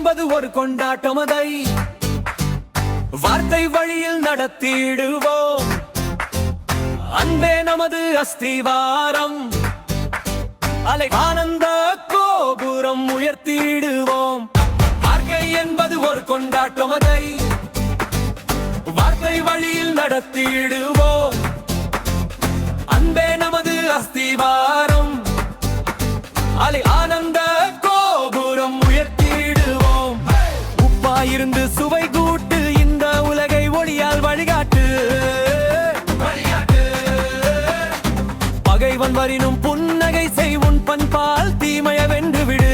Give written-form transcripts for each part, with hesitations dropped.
என்பது ஒரு கொண்டாட்டம், அதை வார்த்தை வழியில் நடத்திடுவோம். அன்பே நமது அஸ்திவாரம், அலை ஆனந்த கோபுரம் உயர்த்திடுவோம். வாழ்க்கை என்பது ஒரு கொண்டாட்டம், அதை வார்த்தை வழியில் நடத்திடுவோம். அன்பே நமது அஸ்திவாரம், அலை ஆனந்த கோபுரம் உயர்த்திடுவோம். உப்பாயிருந்து சுவை கூட்டு, இந்த உலகை ஒளியால் வழிகாட்டு. பகைவன் வரினும் புன்னகை செய், உன் பண்பால் தீமைய வென்று விடு.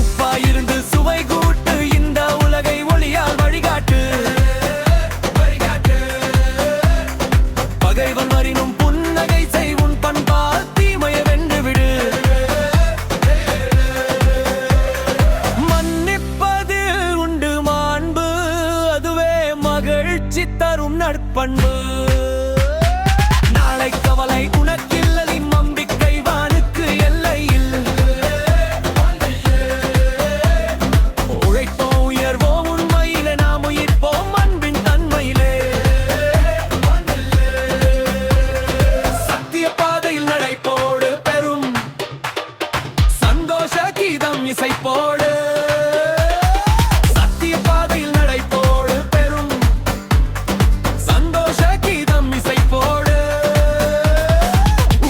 உப்பாயிருந்து சுவை கூட்டு, இந்த உலகை ஒளியால் வழிகாட்டு. பகைவன் வரினும் புன்னகை செய், உன் பண்பால் தீமைய வென்று விடு. மன்னிப்பதில் உண்டு மாண்பு, அதுவே மகிழ்ச்சி தரும் நற்பண்பு. நாளை கவலை உனக்கில்லை, நம்பிக்கை வானுக்கு எல்லையில். உழைப்போம் உயர்வோம் உண்மையிலே, நாம் உயிர்ப்போம் அன்பின் தன்மையிலே. சத்திய பாதையில் நடைபோடு, பெரும் சந்தோஷ கீதம் இசைப்போடு. சத்திய பாதையில் நடைபோடு, பெரும் சந்தோஷ கீதம் இசைப்போடு.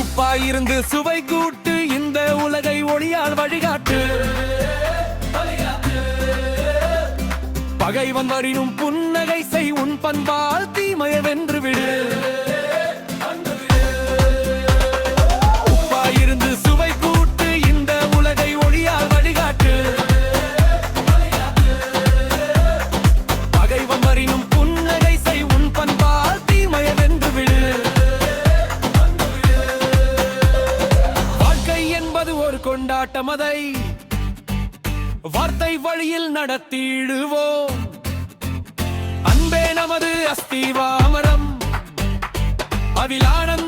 உப்பாயிருந்து சுவை கூட்டு, இந்த உலகை ஒளியால் வழிகாட்டு. பகைவன் வரினும் புன்னகை செய், உன் பண்பால் தீமைய வென்று விடு. உப்பாயிருந்து சுவை கூட்டு, இந்த உலகை ஒளியால் வழிகாட்டு. பகைவன் வரினும் புன்னகை செய், உன் பண்பால் தீமைய வென்று விடு. வாழ்க்கை என்பது ஒரு கொண்டாட்டம், அதை வார்த்தை வழியில் நடத்திடுவோம். அன்பே நமது அஸ்திவாரம், அதில் ஆனந்த